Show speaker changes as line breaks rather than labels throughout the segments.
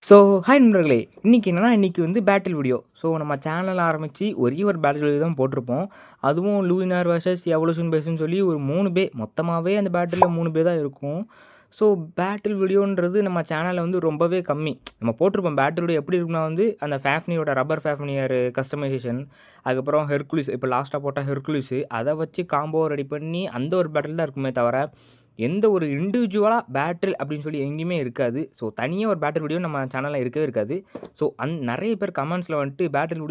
So hi நண்பர்களே! இன்னைக்கு வந்து பேட்டில் வீடியோ. ஸோ நம்ம சேனல் ஆரம்பிச்சு ஒரே ஒரு பேட்டில் வீடியோ தான் போட்டிருப்போம். அதுவும் லூயினார் வெர்சஸ் எவல்யூஷன் பேஸ்ன்னு சொல்லி ஒரு 3 பே மொத்தமாவே அந்த பேட்டில்ல 3 பே தான் இருக்கும். ஸோ பேட்டில் வீடியோன்றது நம்ம சேனல்ல வந்து ரொம்பவே கம்மி. நம்ம போட்டிருப்போம் பேட்டில் வீடியோ எப்படி இருக்கும்னா வந்து அந்த ஃபேஃப்னியோட ரப்பர் ஃபேஃப்னியர் கஸ்டமைசேஷன், அதுக்கப்புறம் ஹெர்குலிஸ் இப்போ லாஸ்ட்டா போட்ட ஹெர்குலிஸ் அத வச்சு காம்போ ரெடி பண்ணி அந்த ஒரு பேட்டில் தான் இருக்குமே தவிர, எந்த ஒரு இண்டிவிஜுவலா பேட்டில் அப்படின்னு சொல்லி எங்கேயுமே இருக்காது. ஸோ தனியா ஒரு பேட்டில் வீடியோ நம்ம சேனல்ல இருக்கவே இருக்காது. ஸோ நெறைய பேர் கமெண்ட்ஸ்ல வந்துட்டு பேட்டில்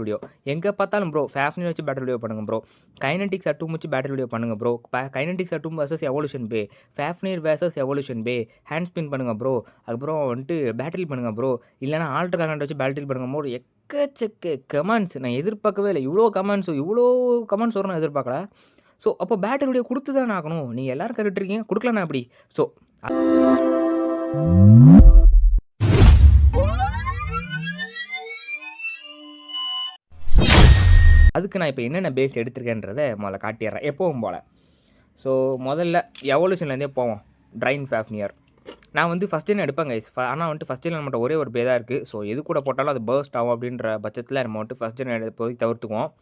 வீடியோ எங்க பார்த்தாலும் ப்ரோ ஃபேஃப்னிய வச்சு பேட்டில் வீடியோ பண்ணுங்க ப்ரோ. கைனடிக்ஸ் அட்டூம் வச்சு பேட்டில் வீடியோ பண்ணுங்க ப்ரோ. கைனடிக்ஸ் அட்டூம் வெர்சஸ் எவல்யூஷன் பே, ஃபேஃப்னியர் வெர்சஸ் எவல்யூஷன் பே, ஹேண்ட் ஸ்பின் பண்ணுங்க ப்ரோ. அதுக்கப்புறம் வந்துட்டு பேட்டில் பண்ணுங்க ப்ரோ. இல்லன்னா ஆல்டர் கார்னட் வச்சு பேட்டில் பண்ணுங்க ப்ரோ. எக்கச்சக்க கமெண்ட்ஸ் நான் எதிர்பார்க்கவே இல்ல. இவ்ளோ கமெண்ட்ஸ் வரும்னு நான் எதிர்பார்க்கல. ஸோ அப்போ பேட்டில் வீடியோ குடுத்து தானே ஆகணும். நீங்க எல்லாரும் கேட்டுட்ருக்கீங்க. குடுக்கலனா எப்படி? ஸோ அதுக்கு நான் இப்போ என்னென்ன பேஸ் எடுத்திருக்கேன்றத முதல்ல காட்டிடுறேன். எப்பவும் போல. ஸோ முதல்ல எவல்யூஷன்லேருந்தே போவோம். ட்ரைன் ஃபேஃப்னியர். நான் வந்து ஃபர்ஸ்ட் ஜென் எடுப்பேன் கைஸ். ஆனா வந்துட்டு ஃபர்ஸ்ட் ஜென்ல நம்மட்ட ஒரே ஒரு பே தான் இருக்கு. ஸோ எது கூட போட்டாலும் அது பர்ஸ்ட் ஆகும் அப்படின்ற பட்சத்தில நம்ம வந்துட்டு ஃபர்ஸ்ட் ஜென் இப்போதைக்கு தவிர்த்துக்குவோம்.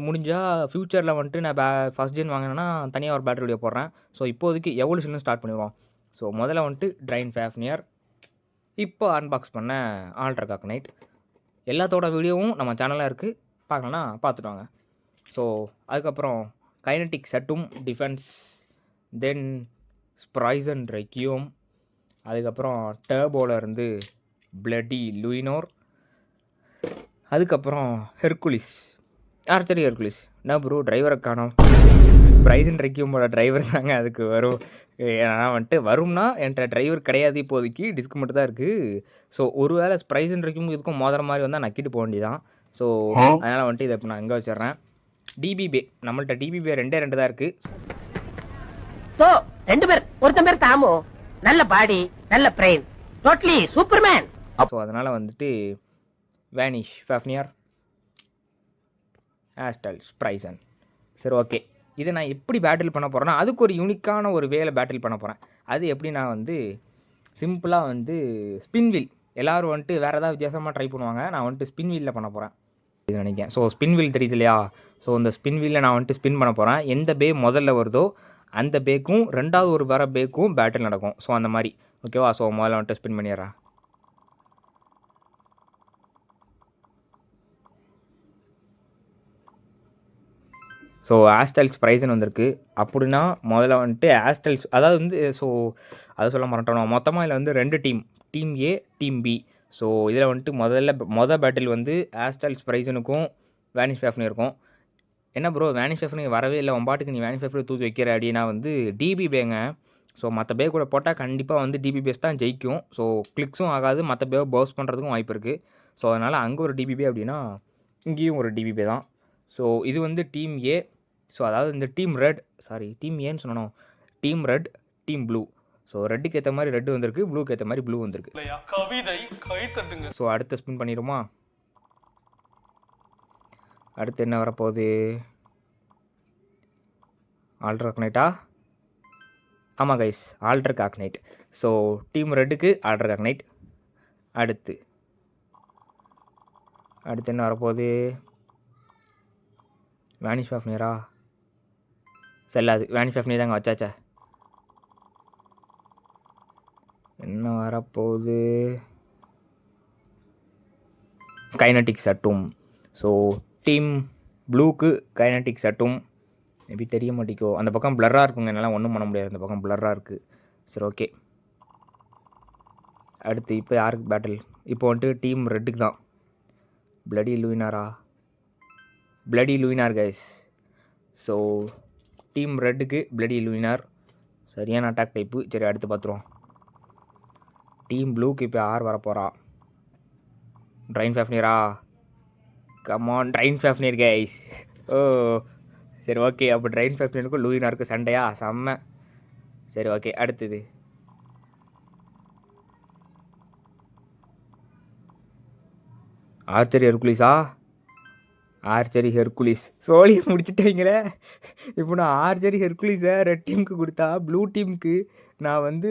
முடிஞ்சா ஃபியூச்சரில் வந்துட்டு நான் ஃபர்ஸ்ட் ஜென் வாங்கினேன்னா தனியாக ஒரு பேட்டில் வீடியோ போடுறேன். ஸோ இப்போதைக்கு எவல்யூஷன் ஸ்டார்ட் பண்ணிடுவோம். ஸோ முதல்ல வந்துட்டு ட்ரைன் ஃபேஃப்னியர். இப்போ அன்பாக்ஸ் பண்ண ஆல்ட்ரா காக்னைட். எல்லாத்தோட வீடியோவும் நம்ம சேனலில் இருக்குது. பார்க்கலன்னா பார்த்துட்டு வாங்க. ஸோ அதுக்கப்புறம் கைனடிக் சட்டும் டிஃபென்ஸ், தென் ஸ்ப்ரைசன் ரெக்யூம், அதுக்கப்புறம் டர்போவில் இருந்து பிளட்டி லூயினோர், அதுக்கப்புறம் ஹெர்குலிஸ், ஆர்ச்சரி ஹெர்குலிஸ். என்ன ப்ரோ டிரைவரை காணோம்? ஸ்ப்ரைசன் ரெக்யூமோட டிரைவர் தாங்க அதுக்கு வரும். ஏன்னா வந்துட்டு வரும்னா என்கிட்ட டிரைவர் கிடையாது இப்போதைக்கு, டிஸ்க் மட்டும் தான் இருக்குது. ஸோ ஒரு வேளை ஸ்ப்ரைசன் ரெக்யூம் இதுக்கும் மோதிர மாதிரி வந்தால் நக்கிட்டு போக வேண்டியதான். ஸோ அதனால் வந்துட்டு இதை இப்போ நான் எங்கே வச்சிடுறேன். டிபி பே நம்மள்ட்ட டிபி பே 2 தான் இருக்குது.
ஸோ 2 பேர், ஒருத்தன் பேர் தாமு, நல்ல பாடி நல்ல பிரெயின், டோட்டலி சூப்பர்மேன்.
ஸோ அதனால் வந்துட்டு வேனிஷ் ஃபேஃப்னியர், ஆஸ்டல் ஸ்ப்ரைசன். சரி ஓகே, இதை நான் எப்படி பேட்டில் பண்ண போகிறேன்னா அதுக்கு ஒரு யூனிக்கான ஒரு வேலை பேட்டில் பண்ண போகிறேன். அது எப்படி நான் வந்து சிம்பிளாக வந்து ஸ்பின் வீல், எல்லோரும் வந்துட்டு வேறு ஏதாவது வித்தியாசமாக ட்ரை பண்ணுவாங்க. நான் வந்துட்டு ஸ்பின் வீலில் பண்ண போகிறேன் இது நினைக்கிறேன். ஸோ ஸ்பின் வீல் தெரியுது இல்லையா? ஸோ இந்த ஸ்பின் வீலில் நான் வந்துட்டு ஸ்பின் பண்ண போகிறேன். எந்த பே முதல்ல வருதோ அந்த பேக்கும் ரெண்டாவது ஒரு வர பேக்கும் பேட்டில் நடக்கும். ஸோ அந்த மாதிரி ஓகேவா? ஸோ முதல்ல வந்துட்டு ஸ்பின் பண்ணிடுறேன். ஸோ ஆஸ்டல்ஸ் ப்ரைஸ்னு வந்திருக்கு. அப்படின்னா முதல்ல வந்துட்டு ஆஸ்டல்ஸ் அதாவது வந்து ஸோ அதை சொல்ல மாட்டோம். மொத்தமாக இதில் வந்து 2 team, team A, team B. So இதில் வந்துட்டு பேட்டில் வந்து ஆஸ்டல்ஸ் ப்ரைஸனுக்கும் வேனிஷ் ஃபேஃப்னியருக்கும். என்ன ப்ரோ வேனிஷ் ஃபேஃப்னியர் வரவே இல்லை, உன் பாட்டுக்கு நீ வேனிஷ் ஃபேஃப்னியர் தூக்கி வைக்கிற அப்படின்னா வந்து டிபி பேங்க. ஸோ மற்ற பே கூட போட்டால் கண்டிப்பாக வந்து டிபி பேஸ் தான் ஜெயிக்கும். ஸோ கிளிக்ஸும் ஆகாது, மற்ற பேவை பர்ஸ் பண்ணுறதுக்கும் வாய்ப்பு இருக்குது. ஸோ அதனால் அங்கே ஒரு டிபி பே அப்படின்னா இங்கேயும் ஒரு டிபி பே தான். ஸோ இது வந்து டீம் ஏ. ஸோ அதாவது இந்த டீம் ஏன்னு சொன்னோம். Team red, team blue. So ரெட்டுக்கு ஏற்ற மாதிரி ரெட் வந்திருக்கு, ப்ளூக்கு ஏற்ற மாதிரி ப்ளூ வந்திருக்கு.
கவிதை கை தட்டுங்க.
ஸோ அடுத்த ஸ்பின் பண்ணிடுமா? அடுத்து என்ன வரப்போகுது? ஆல்ட்ரா காக்னைட்டா? ஆமாம் guys, Alter Cognite. So team ரெட்டுக்கு ஆல்ட்ரா காக்னைட். அடுத்து என்ன வரப்போகுது? வேனிஷ் ஃபேஃப்னியரா? செல்லாது, வேனிஷ் ஃபேஃப்னியர் தாங்க வச்சாச்சா. என்ன வரப்போகுது? Kinetic Satumb. ஸோ டீம் ப்ளூக்கு கைனடிக்ஸ் அட்டும். மேபி தெரிய மாட்டேக்கோ, அந்த பக்கம் பிளர்ராக இருக்குங்க, என்னால் ஒன்றும் பண்ண முடியாது, அந்த பக்கம் பிளர்ராக இருக்குது. சரி ஓகே, அடுத்து இப்போ யாருக்கு பேட்டில்? இப்போ வந்துட்டு டீம் ரெட்டுக்கு தான். Bloody Luinor guys. So team ரெட்டுக்கு பிளடி லூயினார் சரியான அட்டாக் டைப்பு. சரி அடுத்து பார்த்துருவோம். டீம் ப்ளூக்கு இப்போ யார் வரப்போகிறா? ட்ரைன் ஃபேஃப்னியரா? Come on Drain Fafnir guys. ஓ சரி ஓகே, அப்போ ட்ரைன் ஃபேஃப்னியருக்கும் லூயினாருக்கும் சண்டையா? செம்ம. சரி ஓகே, அடுத்தது ஆர்ச்சரி ஹெர்குலிஸ். சோழியை முடிச்சுட்டீங்களே. இப்போ நான் ஆர்ச்சரி ஹெர்குலிஸை ரெட் டீமுக்கு கொடுத்தா ப்ளூ டீமுக்கு நான் வந்து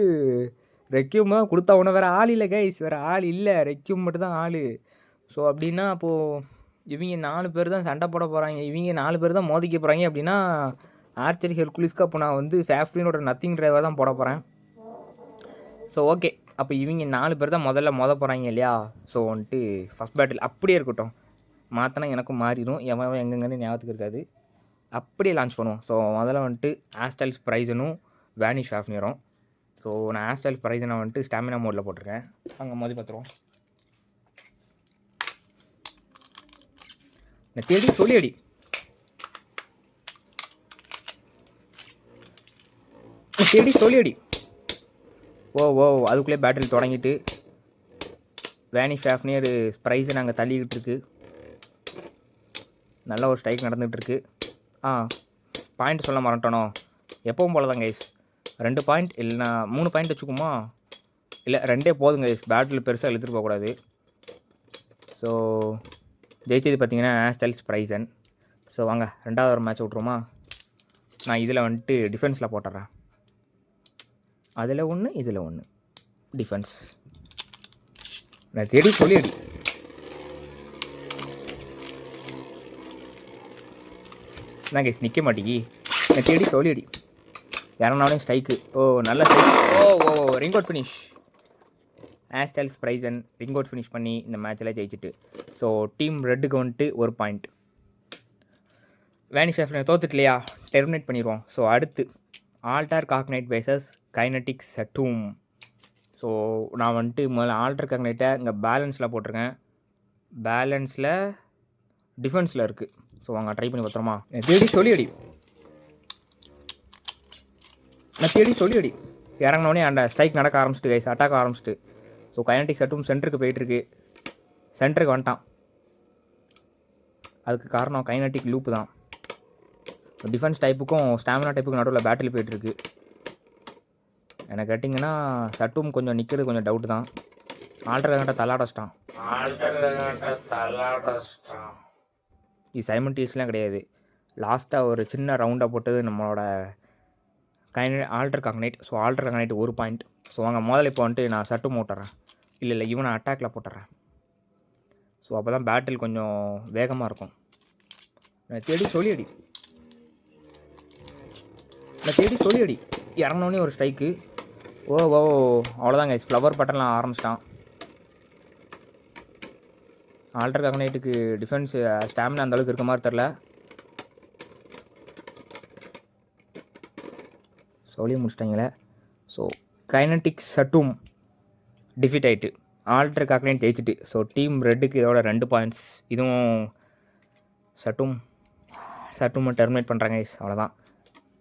ரெக்யூம் தான் கொடுத்தா உன வேறு ஆள் இல்லை கைஸ், வேறு ஆள் இல்லை, ரெக்யூம் மட்டும் தான் ஆள். ஸோ அப்படின்னா அப்போது இவங்க 4 பேர் தான் சண்டை போட போகிறாங்க, இவங்க 4 பேர் தான் மோதிக்க போகிறாங்க. அப்படின்னா ஆர்ச்சரி ஹெர்குலிஸ்க்கு அப்போ நான் வந்து ஃபேஃப்லினோட நத்திங் டிரைவர் தான் போட போகிறேன். ஸோ ஓகே, அப்போ இவங்க 4 பேர் தான் முதல்ல மோத போகிறாங்க இல்லையா. ஸோ வந்துட்டு ஃபஸ்ட் பேட்டில் அப்படியே இருக்கட்டும், மாற்றினா எனக்கும் மாறிடும், எவன் எங்கெங்கன்னு ஞாபகத்துக்கு இருக்காது. அப்படியே லான்ச் பண்ணுவோம். ஸோ முதல்ல வந்துட்டு ஆஸ்டைல்ஸ் ப்ரைஸனும் வேனிஷ் ஃபேஃப்னியரும். ஸோ நான் ஆஸ்டைல்ஸ் ப்ரைஸனை வந்துட்டு ஸ்டாமினா மோடில் போட்டிருக்கேன். அங்கே மோதி பார்த்துருவோம். நான் தேடி சொல்லியடி ஓ அதுக்குள்ளே பேட்டில் தொடங்கிட்டு வேனிஷ் ஃபேஃப்னியர் ப்ரைஸை நாங்கள் தள்ளிக்கிட்டு இருக்கு. நல்ல ஒரு ஸ்ட்ரைக் நடந்துகிட்ருக்கு. பாயிண்ட் சொல்ல மறந்துட்டோனோ, எப்பவும் போல தான் கைஸ் 2 பாயிண்ட் இல்லைனா 3 பாயிண்ட் வச்சுக்குமா, இல்லை 2 போதுங்க கைஸ், பேட்டில் பெருசாக இழுத்துட்டு போகக்கூடாது. ஸோ ஜெயிச்சது பார்த்தீங்கன்னா ஆஸ்டைல்ஸ் ப்ரைஸன். ஸோ வாங்க 2வது ஒரு மேட்ச் விட்ருமா. நான் இதில் வந்துட்டு டிஃபென்ஸில் போட்டுறேன், அதில் 1 இதில் 1 டிஃபென்ஸ். நான் தேடி சொல்லியடி நான் கைஸ் நிற்க மாட்டேங்கி. நான் தேடி சொல்லியடி இறங்கினாலே ஸ்ட்ரைக்கு. நல்ல ஸ்ட்ரைக். Ring out finish. ஆஸ்டைல்ஸ் ப்ரைஸன் ரிங் அவுட் ஃபினிஷ் பண்ணி இந்த மேட்சில் ஜெயிச்சிட்டு. ஸோ டீம் ரெட்டுக்கு வந்துட்டு 1 பாயிண்ட். வேனிஷ் ஃபேஃப்னியர் தோத்துட்டு இல்லையா, டெர்மினேட் பண்ணிடுவோம். ஸோ அடுத்து ஆல்டர் காக்னைட் வைசஸ் கைனட்டிக் சட்டூம். ஸோ நான் வந்துட்டு முதல்ல ஆல்டர் காக்னைட்டை இங்கே பேலன்ஸில் போட்டிருக்கேன், பேலன்ஸில் டிஃபென்ஸில் இருக்குது. ஸோ அங்கே ட்ரை பண்ணி பார்த்துருமா. தேடி சொல்லியடி இறங்கினோடனே அந்த ஸ்ட்ரைக் நடக்க ஆரம்பிச்சிட்டு கைஸ், அட்டாக் ஆரம்பிச்சிட்டு. ஸோ கைனட்டிக் சட்டும் சென்டருக்கு போயிட்டுருக்கு, சென்டருக்கு வந்துட்டான். அதுக்கு காரணம் கைனட்டிக் லூப்பு தான். டிஃபென்ஸ் டைப்புக்கும் ஸ்டாமினா டைப்புக்கும் நடுவில் பேட்டில் போயிட்டுருக்கு. எனக்கு கேட்டிங்கன்னா சட்டும் கொஞ்சம் நிற்கிறது கொஞ்சம் டவுட்டு தான். ஆல்டர் தள்ளாடச்சிட்டான். இது சைமன்டீஸ்லாம் கிடையாது, லாஸ்ட்டாக ஒரு சின்ன ரவுண்டாக போட்டது நம்மளோட Alter Cognite. So Alter Cognite 1 point. So வாங்க முதல்ல இப்போ வந்துட்டு நான் சட்டும் போட்டுறேன், இல்லை இவனை அட்டாக்கில் போட்டுறேன். ஸோ அப்போ தான் பேட்டில் கொஞ்சம் வேகமாக இருக்கும். நான் தேடி சொல்லியடி இறங்கினோடனே ஒரு ஸ்ட்ரைக்கு. அவ்வளோதாங்க, ஃப்ளவர் பட்டன்லாம் ஆரம்பிச்சிட்டான். ஆல்டர் காக்னைட்டுக்கு டிஃபென்ஸ் ஸ்டாமினா அந்தளவுக்கு இருக்க மாதிரி தெரில. சொல்லி முடிச்சிட்டாங்களே. ஸோ கைனட்டிக் சட்டும் டிஃபீட் ஆகிட்டு, ஆல்டர் காக்னைட் ஜெயிச்சிட்டு. ஸோ டீம் ரெட்டுக்கு இதோட 2 பாயிண்ட்ஸ். இதுவும் சட்டும் டெர்மினேட் பண்ணுறாங்க கைஸ், அவ்வளோதான்.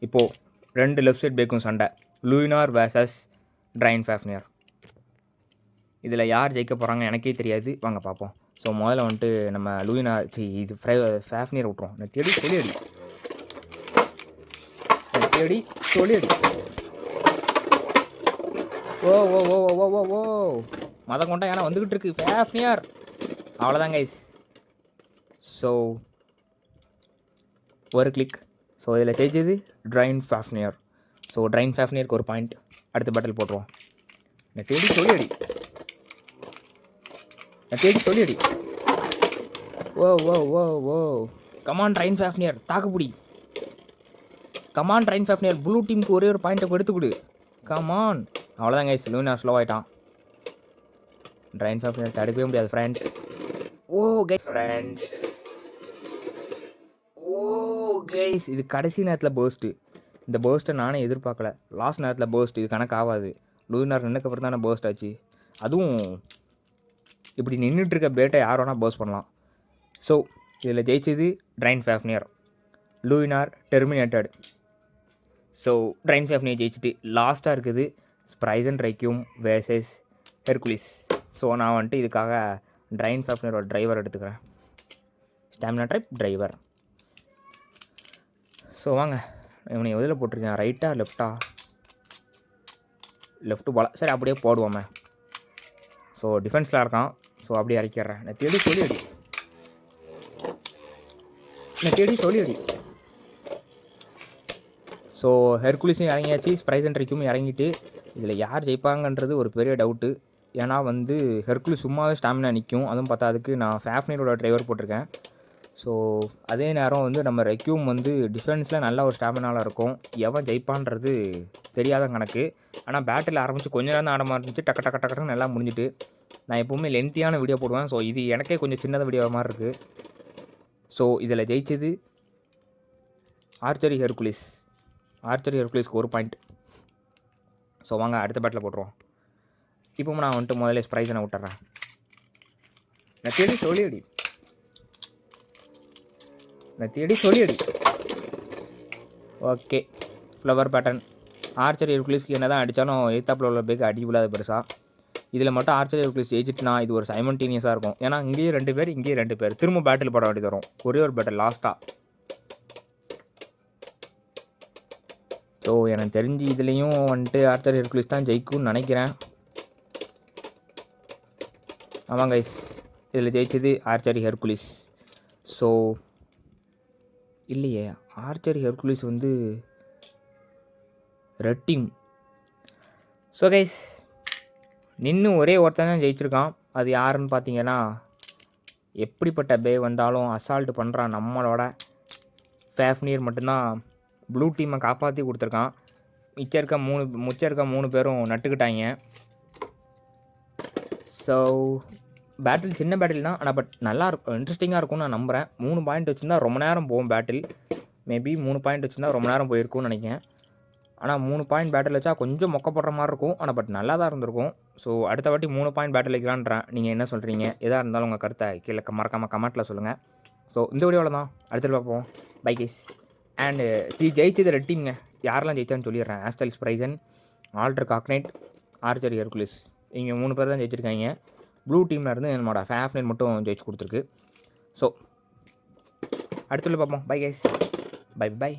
இப்போது 2 லெஃப்ட் சைட் பேக்கும் சண்டை, லூயினார் வேர்சஸ் ட்ரைன் ஃபேஃப்னியர். இதில் யார் ஜெயிக்க போகிறாங்க எனக்கே தெரியாது, வாங்க பார்ப்போம். ஸோ முதல்ல வந்துட்டு நம்ம லூயினார் இது ஃபேஃப்னியர் விட்ருவோம். நான் தேடி சொல்லியடி மதம் கொண்டா ஏன்னா வந்துக்கிட்டு இருக்கு ஃபேஃப்னியர். அவ்வளோதான் கைஸ். ஸோ ஒரு கிளிக். ஸோ இதில் ஜெயிச்சது ட்ரைன் ஃபேஃப்னியர். ஸோ ட்ரைன் ஃபேஃப்னியருக்கு 1 பாயிண்ட். அடுத்த பேட்டில் போட்டுருவோம். நான் தேடி சொல்லியடி கமான் ட்ரைன் ஃபேஃப்னியர் தாக்குப்பிடி. கமான் ட்ரைன் ஃபேஃப்னியர் ப்ளூ டீமுக்கு ஒரே ஒரு பாயிண்ட்டை எடுத்து கொடு. கமான். அவ்வளோதான் கைஸ், லூயினார் ஸ்லோ ஆகிட்டான். ட்ரைன் ஃபேஃப்னியர் தடுக்கவே முடியாது ஃப்ரெண்ட்ஸ். கைஸ் இது கடைசி நேரத்தில் பர்ஸ்ட்டு. இந்த பர்ஸ்ட்டை நானே எதிர்பார்க்கல. லாஸ்ட் நேரத்தில் பர்ஸ்ட், இது கணக்கு ஆகாது. லூயினார் நின்றுக்கப்புறம் தானே பர்ஸ்ட் ஆச்சு. அதுவும் இப்படி நின்றுட்டுருக்க பேட்டை யார் வேணால் பர்ஸ்ட் பண்ணலாம். ஸோ இதில் ஜெயிச்சது Drain Fafnir, Luinor terminated. So Drain Fafnir ஜெயிச்சுட்டு லாஸ்ட்டாக இருக்குது Spryzen Requiem versus Hercules. So நான் வந்துட்டு இதுக்காக ட்ரைன் ஃபேஃப்னியரோட டிரைவர் எடுத்துக்கிறேன், ஸ்டாமினா டைப் டிரைவர். ஸோ வாங்க, இவனை எதில் போட்டிருக்கேன், ரைட்டா லெஃப்டா? லெஃப்ட்டு போல, சரி அப்படியே போடுவோமே. ஸோ டிஃபென்ஸில் இருக்கான், ஸோ அப்படியே இறக்கிடுறேன். நான் தேடி சொல்லி அடி. ஸோ ஹெர்குலிஸும் இறங்கியாச்சு, ஸ்ப்ரைசன் ட்ரிக்கும் இறங்கிட்டு இதில் யார் ஜெயிப்பாங்கன்றது ஒரு பெரிய டவுட்டு. ஏன்னா வந்து ஹெர்குலிஸ் சும்மாவே ஸ்டாமினா நிற்கும். அதுவும் பார்த்தா அதுக்கு நான் ஃபேஃப்னரோட டிரைவர் போட்டிருக்கேன். ஸோ அதே நேரம் வந்து நம்ம ரெக்யூம் வந்து டிஃபென்ஸில் நல்ல ஒரு ஸ்டாமினாவில் இருக்கும். எவன் ஜெயிப்பான்றது தெரியாத கணக்கு. ஆனால் பேட்டில் ஆரம்பித்து கொஞ்ச நேரம் தான் ஆட ஆரம்பிச்சு டக்கு டக்கு டக்குன்னு நல்லா முடிஞ்சுட்டு. நான் எப்போவுமே லென்த்தியான வீடியோ போடுவேன். ஸோ இது எனக்கே கொஞ்சம் சின்னதாக வீடியோ மாதிரி இருக்குது. ஸோ இதில் ஜெயிச்சது ஆர்ச்சரி ஹெர்குலிஸ்க்கு 1 பாயிண்ட். ஸோ வாங்க அடுத்த பேட்டில் போட்டுருவோம். இப்போ நான் வந்துட்டு முதல்ல ஸ்ப்ரைசனை விட்டுறேன். நான் தேடி சொல்லியடி. Okay, flower pattern. ஆர்ச்சரி ஹெர்குலிஸ்க்கு என்ன தான் அடித்தாலும் எய்த்தாப்பில் உள்ள பேக்கு அடி விழாது பெருசாக. இதில் மட்டும் ஆர்ச்சரி ஹெர்குலிஸ் ஜெயிச்சிட்டுனா இது ஒரு சைமல்டேனியஸாக இருக்கும். ஏன்னா இங்கேயும் 2 பேர், இங்கேயும் 2 பேர். திரும்ப பேட்டில் போட வேண்டியது வரும். ஒரே ஒரு பேட்டில் லாஸ்ட்டாக. ஸோ எனக்கு தெரிஞ்சு இதுலேயும் வந்துட்டு ஆர்ச்சரி ஹெர்குலிஸ் தான் ஜெயிக்கும்னு நினைக்கிறேன். ஆமாம் கைஸ், இதில் ஜெயிச்சது ஆர்ச்சரி ஹெர்குலிஸ். ஸோ இல்லையே, ஆர்ச்சரி ஹெர்குலிஸ் வந்து ரெட் டீம். ஸோ கைஸ், நின்று ஒரே ஒருத்தன் தான் ஜெயிச்சிருக்கான். அது யாருன்னு பார்த்தீங்கன்னா, எப்படிப்பட்ட பே வந்தாலும் அசால்ட்டு பண்ணுறான் நம்மளோட ஃபேஃப்னியர் மட்டும்தான் ப்ளூ டீமை காப்பாற்றி கொடுத்துருக்கான். மிச்சம் இருக்க 3 பேரும் நட்டுக்கிட்டாங்க. ஸோ பேட்டில் சின்ன பேட்டில் தான், ஆனால் பட் நல்லா இருக்கும், இன்ட்ரெஸ்டிங்காக இருக்கும்னு நான் நம்புகிறேன். 3 பாயிண்ட் வச்சுருந்தா ரொம்ப நேரம் போகும் பேட்டில். மேபி 3 பாயிண்ட் வச்சுருந்தா ரொம்ப நேரம் போயிருக்கும்னு நினைக்கிறேன். ஆனால் 3 பாயிண்ட் பேட்டில் வச்சா கொஞ்சம் மொக்கப்படுற மாதிரி இருக்கும். ஆனால் பட் நல்லா தான் இருந்திருக்கும். ஸோ அடுத்த வாட்டி 3 பாயிண்ட் பேட்டில் வைக்கலான்றேன். நீங்கள் என்ன சொல்கிறீங்க? எதாக இருந்தாலும் உங்கள் கருத்தை கீழே மறக்காமல் கமெண்ட்டில் சொல்லுங்கள். ஸோ இந்த வீடியோவில் தான் அடுத்த பார்ப்போம். Bye guys. அண்டு ஜெயிச்சது ரெட் டீம்ங்க. யாரெல்லாம் ஜெயிச்சான்னு சொல்லிடுறேன். ஆஸ்டல் ஸ்ப்ரைசன், ஆல்டர் காக்னைட், ஆர்ச்சரி ஹெர்குலிஸ், இங்கே 3 பேர் தான் ஜெயிச்சிருக்காங்க. ப்ளூ டீமில் இருந்து என்னோட ஃபேஃப்னைட் மட்டும் ஜெயிச்சு கொடுத்துருக்கு. ஸோ அடுத்த பார்ப்போம். Bye guys. பை.